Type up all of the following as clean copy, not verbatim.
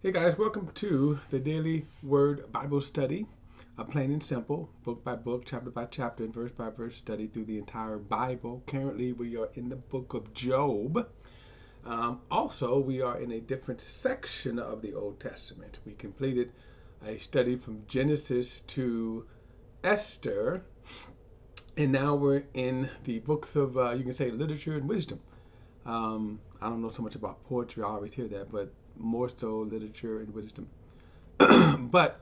Hey guys, welcome to the Daily Word Bible Study, a plain and simple, book by book, chapter by chapter, and verse by verse study through the entire Bible. Currently, we are in the book of Job. Also, we are in a different section of the Old Testament. We completed a study from Genesis to Esther, and now we're in the books of, you can say, literature and wisdom. I don't know so much about poetry, I always hear that, but more so literature and wisdom. But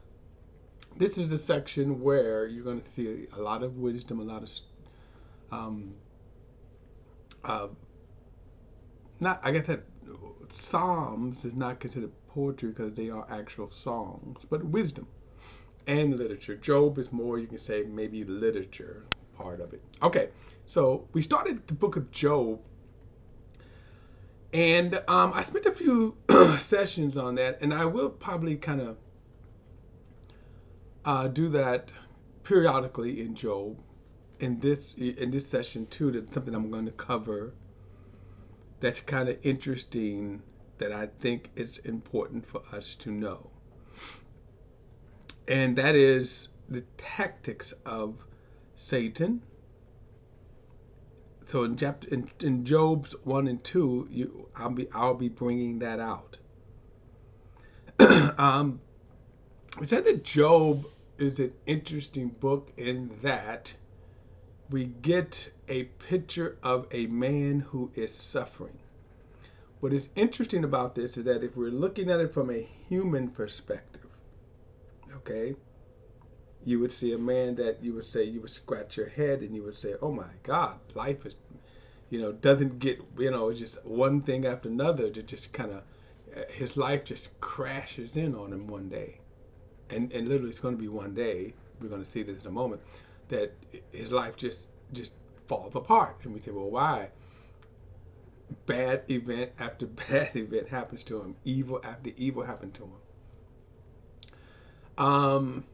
this is the section where you're going to see a lot of wisdom, a lot of um, uh, not. I guess that Psalms is not considered poetry because they are actual songs, but wisdom and literature. Job is more, you can say, maybe literature part of it. Okay, so we started the book of Job, and I spent a few sessions on that, and I will probably kind of do that periodically in Job. In this session too, that's something I'm going to cover that's kind of interesting that I think is important for us to know, and that is the tactics of Satan. So in Job's 1 and 2, I'll be bringing that out. um, we said that Job is an interesting book in that we get a picture of a man who is suffering. What is interesting about this is that if we're looking at it from a human perspective, okay, you would see a man that you would scratch your head and you would say, oh my God, life is, doesn't get, it's just one thing after another that just kind of, his life just crashes in on him one day. And literally it's going to be one day, we're going to see this in a moment, that his life just falls apart. And we say, well, why? Bad event after bad event happens to him. Evil after evil happened to him. Um,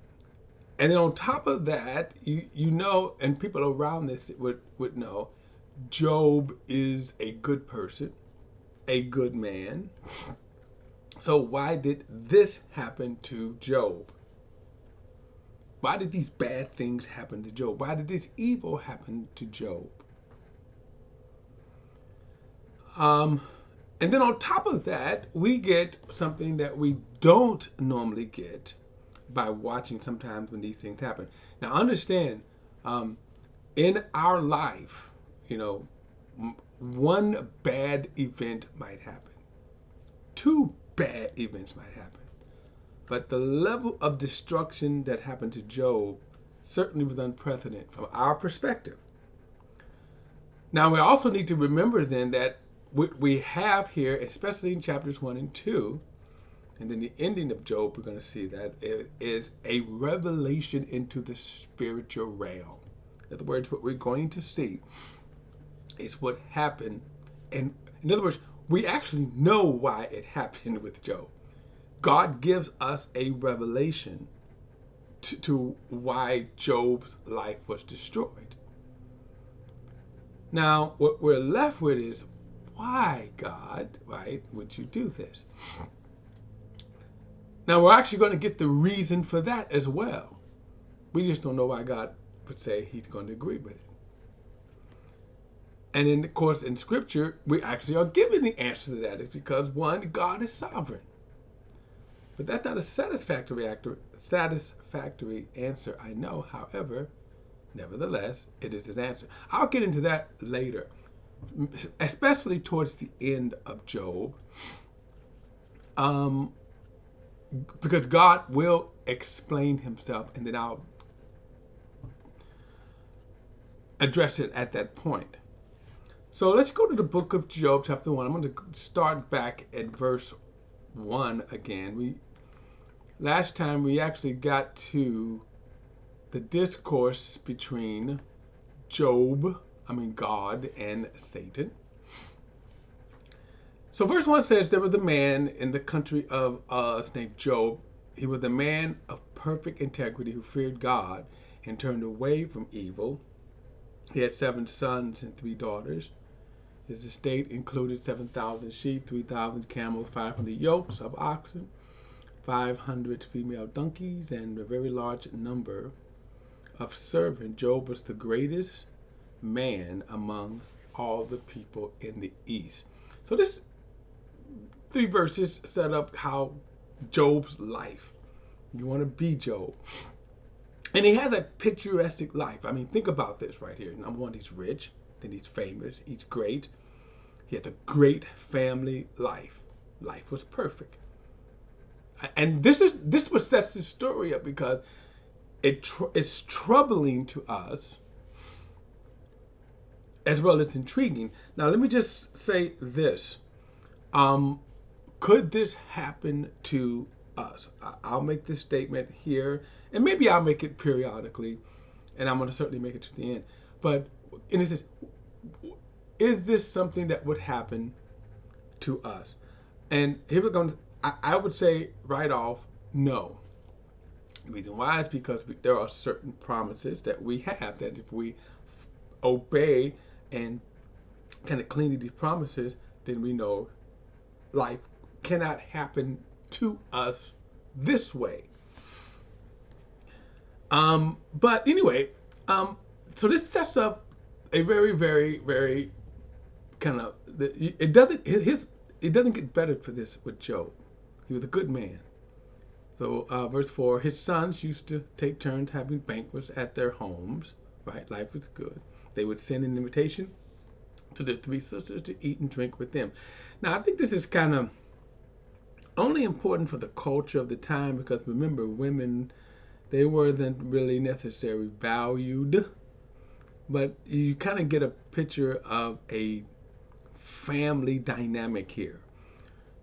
and then on top of that, you know, and people around this would know, Job is a good person, a good man. So why did this happen to Job? Why did these bad things happen to Job? Why did this evil happen to Job? Um, and then on top of that, we get something that we don't normally get by watching sometimes when these things happen. Now, understand, um, in our life, you know, one bad event might happen, two bad events might happen, but the level of destruction that happened to Job certainly was unprecedented from our perspective. Now, we also need to remember then that what we have here, especially in chapters 1 and 2, and then the ending of Job, we're going to see that it is a revelation into the spiritual realm. In other words, what we're going to see is what happened. And in other words, we actually know why it happened with Job. God gives us a revelation to why Job's life was destroyed. Now, what we're left with is, why, God, right, would you do this? Now, we're actually going to get the reason for that as well. We just don't know why God would say he's going to agree with it. And then, of course, in Scripture, we actually are given the answer to that. It's because, one, God is sovereign. But that's not a satisfactory answer, I know. However, nevertheless, it is his answer. I'll get into that later, especially towards the end of Job. Because God will explain himself, and then I'll address it at that point. So let's go to the book of Job, chapter 1. I'm going to start back at verse 1 again. Last time we actually got to the discourse between God and Satan. So verse 1 says, there was a man in the country of Uz named Job. He was a man of perfect integrity who feared God and turned away from evil. He had 7 sons and 3 daughters. His estate included 7,000 sheep, 3,000 camels, 500 yokes of oxen, 500 female donkeys, and a very large number of servants. Job was the greatest man among all the people in the East. So this 3 verses set up how Job's life. You want to be Job. And he has a picturesque life. I mean, think about this right here. Number one, he's rich. Then he's famous. He's great. He had a great family life. Life was perfect. And this what sets the story up, because it's troubling to us as well as intriguing. Now, let me just say this. Could this happen to us? I'll make this statement here, and maybe I'll make it periodically, and I'm going to certainly make it to the end. But in a sense, is this something that would happen to us? And here we're going. I would say right off, no. The reason why is because there are certain promises that we have that if we obey and kind of cling to these promises, then we know life cannot happen to us this way. But anyway, so this sets up a very, very, very kind of it doesn't get better for this with Job. He was a good man. So verse 4, his sons used to take turns having banquets at their homes. Right, life was good. They would send an invitation to the 3 sisters to eat and drink with them. Now, I think this is kind of only important for the culture of the time, because remember, women, they weren't really necessarily valued, but you kind of get a picture of a family dynamic here.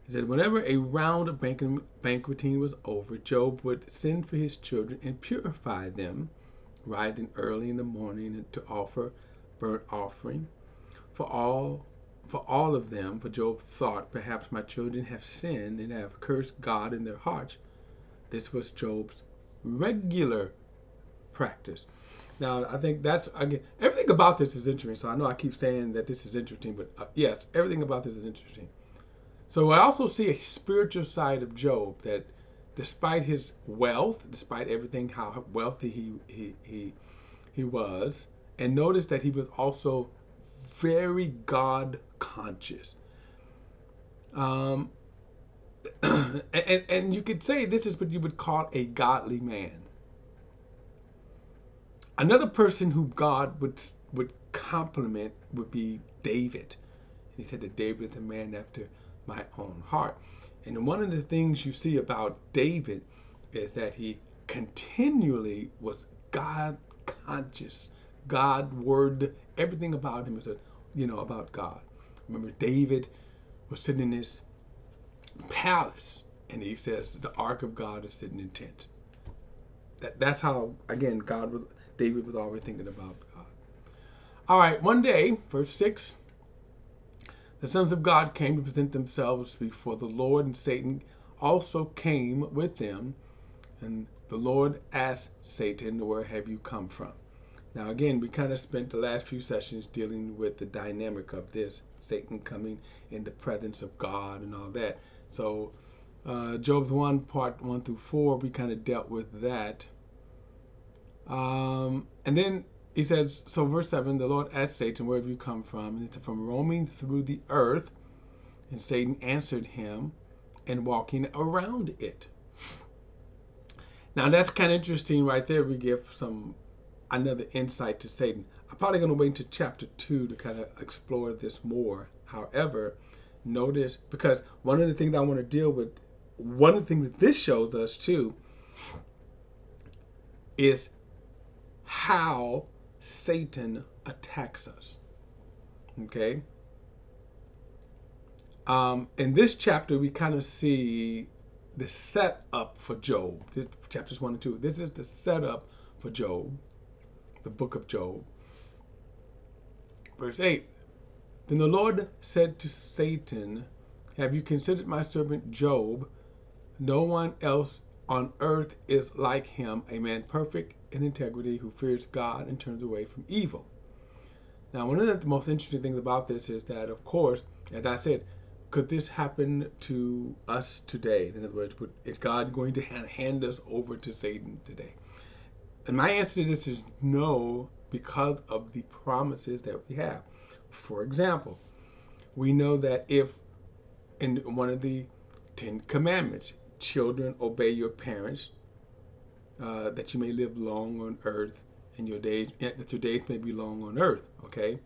He said, whenever a round of banqueting was over, Job would send for his children and purify them, rising early in the morning to offer burnt offering for all of them. For Job thought, perhaps my children have sinned and have cursed God in their hearts. This was Job's regular practice. Now, I think that's, again, everything about this is interesting. So I know I keep saying that this is interesting, but yes, everything about this is interesting. So I also see a spiritual side of Job, that despite his wealth, despite everything, how wealthy he was, and notice that he was also very God conscious. And you could say this is what you would call a godly man. Another person who God would compliment would be David. He said that David is a man after my own heart. And one of the things you see about David is that he continually was God conscious. God word, everything about him is about God. Remember, David was sitting in his palace, and he says the ark of God is sitting in tent. That's how, again, David was always thinking about God. All right, one day, verse 6, the sons of God came to present themselves before the Lord, and Satan also came with them. And the Lord asked Satan, where have you come from? Now, again, we kind of spent the last few sessions dealing with the dynamic of this, Satan coming in the presence of God and all that. So Job's 1, part 1 through 4, we kind of dealt with that. And then he says, so verse 7, the Lord asked Satan, where have you come from? And it's from roaming through the earth. And Satan answered him, and walking around it. Now that's kind of interesting right there. We give another insight to Satan. I'm probably going to wait until chapter 2 to kind of explore this more. However, notice, because one of the things I want to deal with, one of the things that this shows us too, is how Satan attacks us. Okay? In this chapter, we kind of see the setup for Job. This, chapters 1 and 2. This is the setup for Job, the book of Job. Verse 8. Then the Lord said to Satan, have you considered my servant Job? No one else on earth is like him, a man perfect in integrity who fears God and turns away from evil. Now, one of the most interesting things about this is that, of course, as I said, could this happen to us today? In other words, is God going to hand us over to Satan today? And my answer to this is no, because of the promises that we have. For example, we know that if in one of the Ten Commandments, children, obey your parents, that you may live long on earth, and that your days may be long on earth. Okay.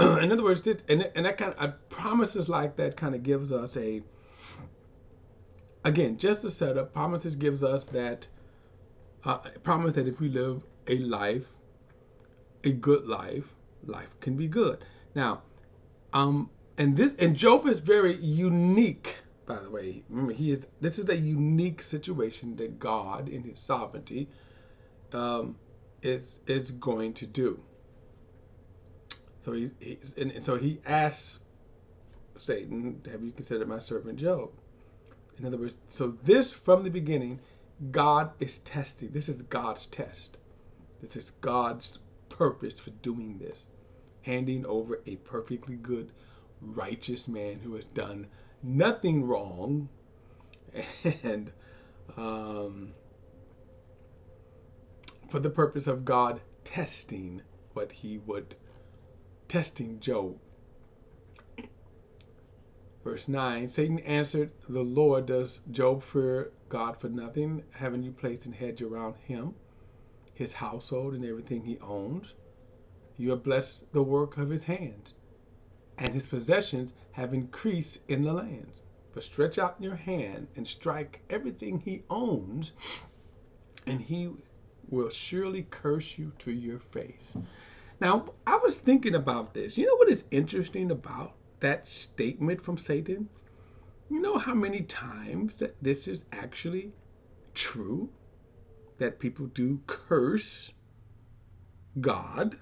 In other words, and that kind of promises like that kind of gives us again, just a setup. Promises gives us that promise that if we live a good life, life can be good. Now, and Job is very unique, by the way. Remember, this is a unique situation that God, in His sovereignty, is going to do. So he asks Satan, "Have you considered my servant Job?" In other words, so this from the beginning, God is testing. This is God's test. This is God's purpose for doing this, handing over a perfectly good, righteous man who has done nothing wrong, and for the purpose of God testing testing Job. Verse 9, Satan answered the Lord, "Does Job fear God for nothing? Haven't you placed a hedge around him, his household, and everything he owns? You have blessed the work of his hands, and his possessions have increased in the lands. But stretch out your hand and strike everything he owns, and he will surely curse you to your face." Now, I was thinking about this. You know what is interesting about that statement from Satan? You know how many times that this is actually true? That people do curse God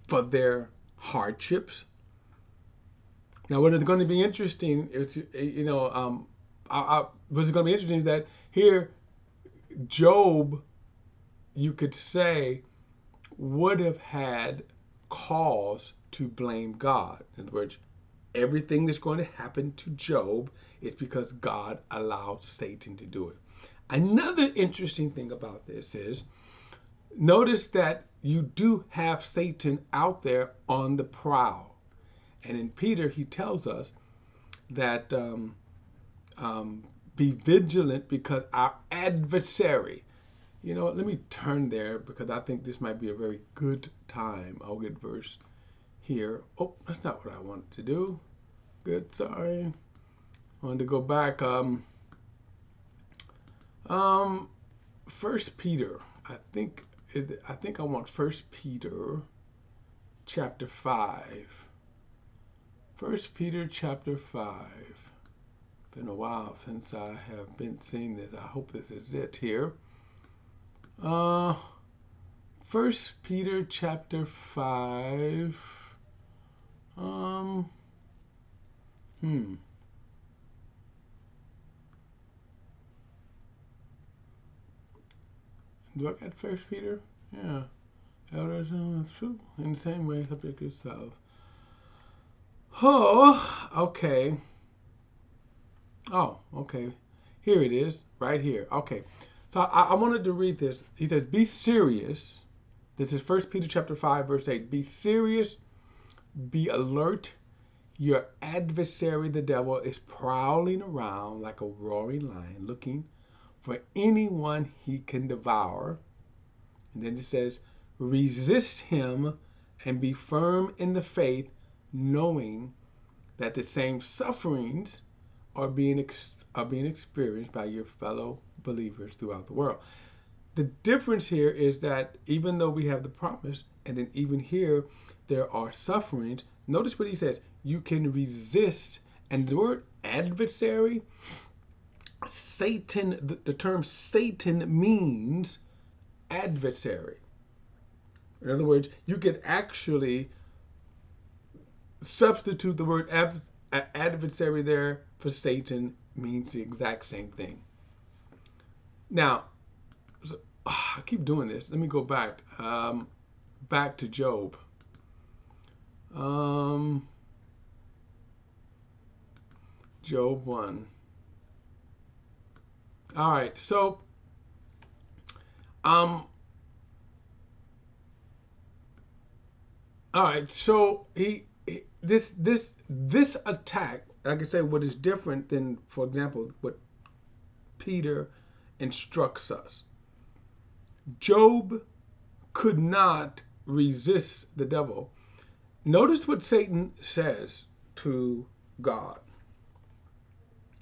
for their hardships. Now, what is going to be interesting is, what's going to be interesting is that here, Job, you could say, would have had cause to blame God. In other words, everything that's going to happen to Job is because God allowed Satan to do it. Another interesting thing about this is, notice that you do have Satan out there on the prowl. And in Peter, he tells us that be vigilant, because our adversary, let me turn there because I think this might be a very good time. I'll get verse here. Oh, that's not what I wanted to do. Good, sorry. I wanted to go back. First Peter. I think I want First Peter chapter 5. First Peter chapter 5. Been a while since I have been seeing this. I hope this is it here. First Peter chapter 5. Do I got First Peter? Yeah. Elders, true. In the same way, subject yourself. Oh, okay. Oh, okay. Here it is, right here. Okay. So I wanted to read this. He says, "Be serious." This is 1 Peter chapter 5, verse 8. "Be serious, be alert. Your adversary, the devil, is prowling around like a roaring lion, looking for anyone he can devour." And then it says, "Resist him and be firm in the faith, knowing that the same sufferings are being experienced by your fellow believers throughout the world." The difference here is that even though we have the promise, and then even here there are sufferings, notice what he says, you can resist. And the word adversary, Satan, the term Satan means adversary. In other words, you could actually substitute the word adversary there for Satan, means the exact same thing. Now, I keep doing this. Let me go back. Back to Job. Job 1. All right, so um all right, so this attack, I could say what is different than, for example, what Peter instructs us. Job could not resist the devil. Notice what Satan says to God.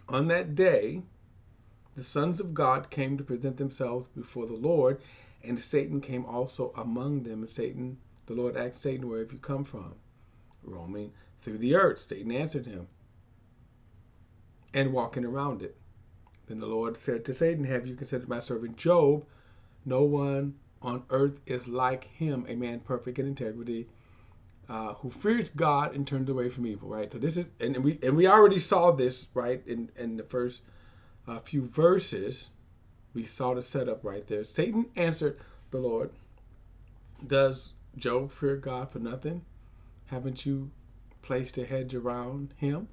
On that day, the sons of God came to present themselves before the Lord, and Satan came also among them. And the Lord asked Satan, where have you come from? Roaming through the earth. Satan answered him, and walking around it. Then the Lord said to Satan, have you considered my servant Job? No one on earth is like him, a man perfect in integrity, who fears God and turns away from evil. Right. So this is, and we already saw this, right, in the first few verses. We saw the setup right there. Satan answered the Lord, does Job fear God for nothing? Haven't you placed a hedge around him,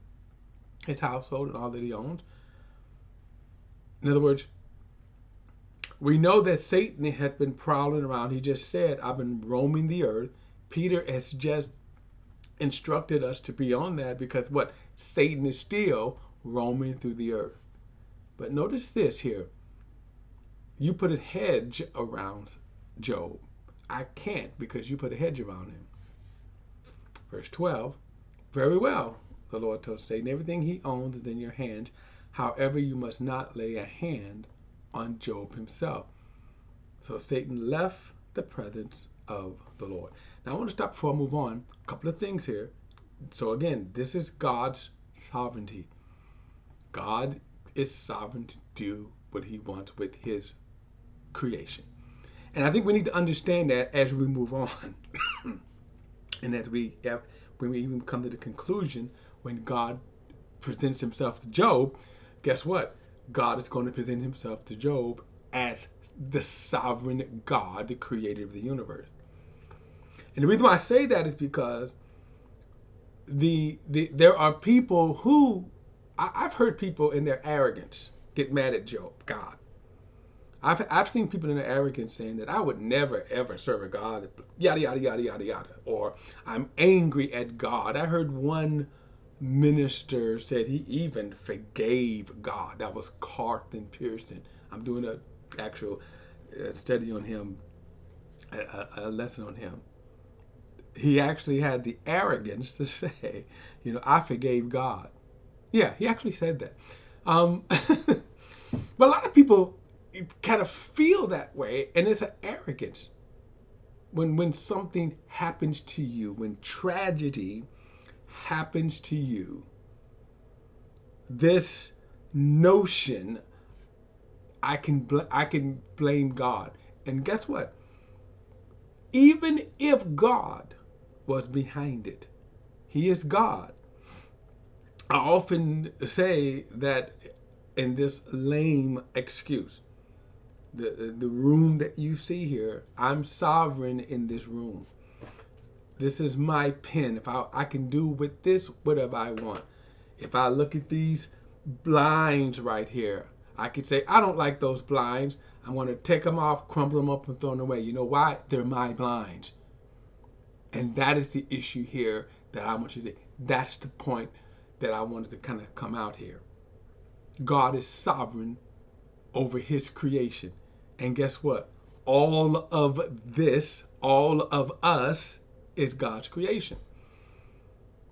his household, and all that he owns? In other words, we know that Satan had been prowling around. He just said, I've been roaming the earth. Peter has just instructed us to be on that because what? Satan is still roaming through the earth. But notice this here. You put a hedge around Job. I can't because you put a hedge around him. Verse 12. Very well, the Lord told Satan, everything he owns is in your hands. However, you must not lay a hand on Job himself. So Satan left the presence of the Lord. Now I want to stop before I move on. A couple of things here. So again, this is God's sovereignty. God is sovereign to do what he wants with his creation. And I think we need to understand that as we move on. And as when we even come to the conclusion, when God presents himself to Job, guess what? God is going to present himself to Job as the sovereign God, the creator of the universe. And the reason why I say that is because there are people who, I've heard people in their arrogance get mad at Job, God. I've seen people in their arrogance saying that I would never ever serve a God, yada yada yada yada yada, or I'm angry at God. I heard one minister said he even forgave God. That was Carlton Pearson. I'm doing an actual study on him, a lesson on him. He actually had the arrogance to say, I forgave God. Yeah, he actually said that. But a lot of people kind of feel that way, and it's an arrogance. When something happens to you, when tragedy happens to you, this notion, I can blame God. And guess what? Even if God was behind it, he is God. I often say that in this lame excuse. The room that you see here, I'm sovereign in this room. This is my pen. If I can do with this whatever I want. If I look at these blinds right here, I could say, I don't like those blinds. I'm going to take them off, crumple them up, and throw them away. You know why? They're my blinds. And that is the issue here that I want you to see. That's the point that I wanted to kind of come out here. God is sovereign over his creation. And guess what? All of this, all of us, is God's creation.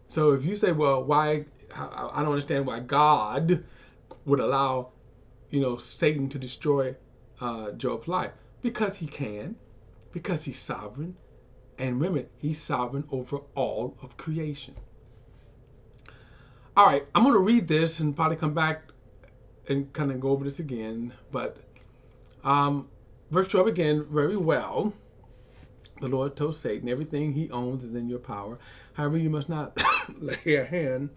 So if you say, well, why, I don't understand why God would allow, Satan to destroy Job's life. Because he can, because he's sovereign. And remember, he's sovereign over all of creation. All right, I'm going to read this and probably come back and kind of go over this again. But verse 12 again, very well. The Lord told Satan, everything he owns is in your power. However, you must not lay a hand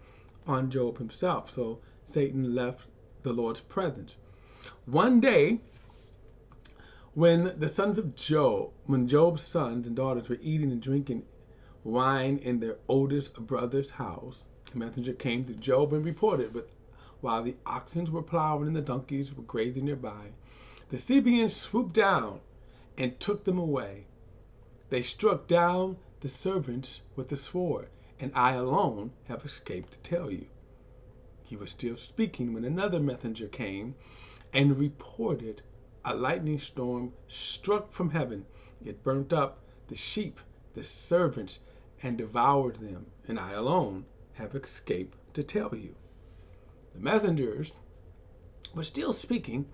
on Job himself. So Satan left the Lord's presence. One day, when Job's sons and daughters were eating and drinking wine in their oldest brother's house, the messenger came to Job and reported, with while the oxen were plowing and the donkeys were grazing nearby, the Sabeans swooped down and took them away. They struck down the servants with the sword, and I alone have escaped to tell you." He was still speaking when another messenger came and reported, "A lightning storm struck from heaven. It burnt up the sheep, the servants, and devoured them, and I alone have escaped to tell you." The messengers were still speaking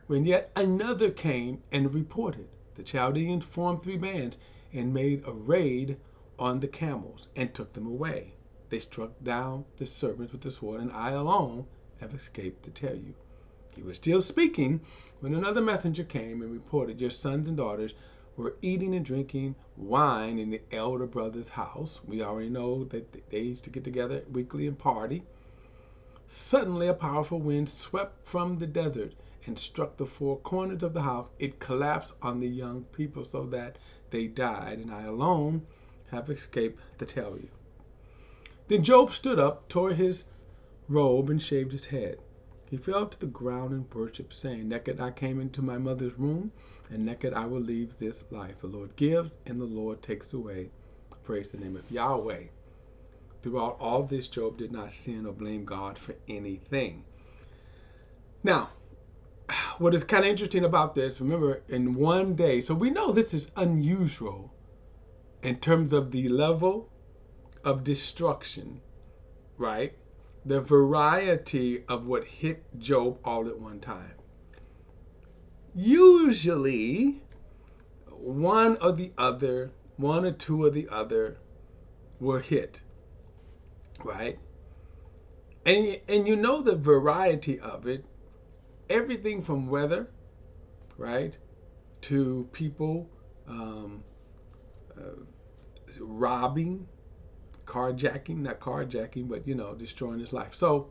when yet another came and reported, "The Chaldeans formed 3 bands and made a raid on the camels and took them away. They struck down the servants with the sword, and I alone have escaped to tell you." He was still speaking when another messenger came and reported, "Your sons and daughters were eating and drinking wine in the elder brother's house." We already know that they used to get together weekly and party. "Suddenly a powerful wind swept from the desert and struck the 4 corners of the house. It collapsed on the young people so that they died, and I alone have escaped to tell you." Then Job stood up, tore his robe, and shaved his head. He fell to the ground and worshiped, saying, "Naked I came into my mother's womb, and naked I will leave this life. The Lord gives, and the Lord takes away. Praise the name of Yahweh." Throughout all this, Job did not sin or blame God for anything. Now, what is kind of interesting about this, remember, in one day, so we know this is unusual in terms of the level of destruction, right? The variety of what hit Job all at one time. Usually, one or the other, one or two or the other were hit, right? And you know the variety of it, everything from weather, right, to people robbing, carjacking, not carjacking, but destroying his life. So,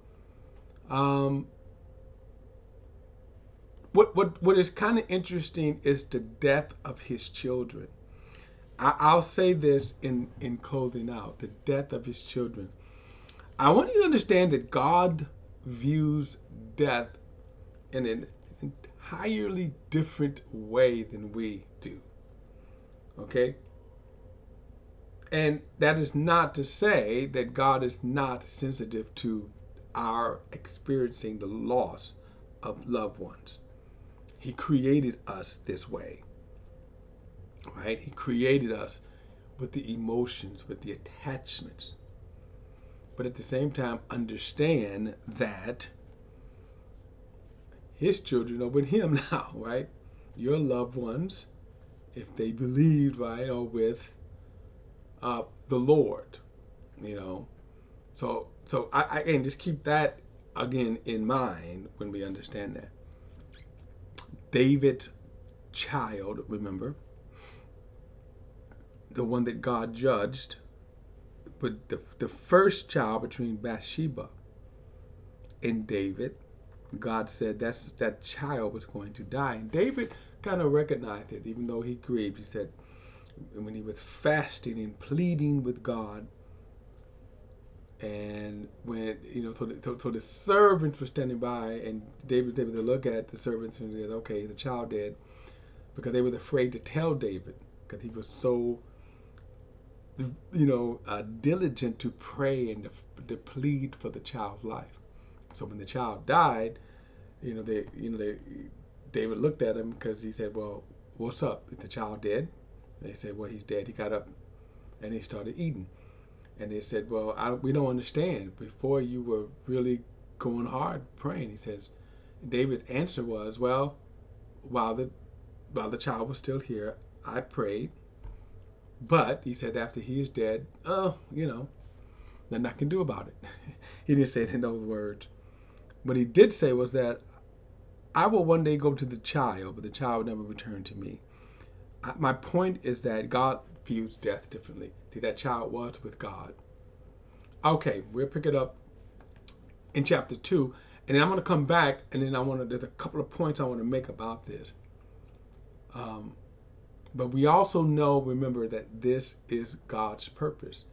what is kind of interesting is the death of his children. I'll say this in closing out: the death of his children. I want you to understand that God views death in an entirely different way than we do. Okay? And that is not to say that God is not sensitive to our experiencing the loss of loved ones. He created us this way, right? He created us with the emotions, with the attachments. But at the same time, understand that his children are with him now, right? Your loved ones, if they believed, right, are with the Lord, So I can just keep that again in mind when we understand that. David's child, remember, the one that God judged, but the first child between Bathsheba and David, God said that child was going to die. And David kind of recognized it, even though he grieved. He said, when he was fasting and pleading with God, and when so the servants were standing by, and David was able to look at the servants and said, "Okay, the child dead," because they were afraid to tell David because he was so diligent to pray and to plead for the child's life. So when the child died, David looked at him because he said, "Well, what's up? Is the child dead?" They said, "Well, he's dead." He got up and he started eating. And they said, "Well, we don't understand. Before you were really going hard praying." He says, David's answer was, "Well, while the child was still here, I prayed. But," he said, "after he is dead, nothing I can do about it." He didn't say it in those words. What he did say was that, "I will one day go to the child, but the child will never return to me." My point is that God views death differently. See, that child was with God. Okay, we'll pick it up in chapter 2, and then I'm going to come back, and then there's a couple of points I want to make about this. But we also remember that this is God's purpose.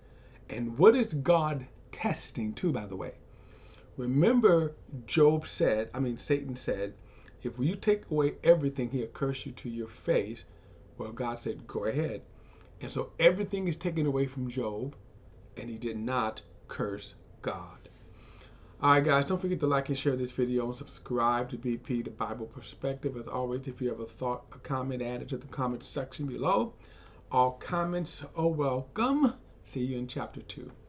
And what is God testing too, by the way? Remember, Satan said, if you take away everything, he'll curse you to your face. Well, God said, go ahead. And so everything is taken away from Job, and he did not curse God. All right, guys, don't forget to like and share this video and subscribe to BP, the Bible Perspective. As always, if you have a thought, a comment, add it to the comment section below. All comments are welcome. See you in chapter 2.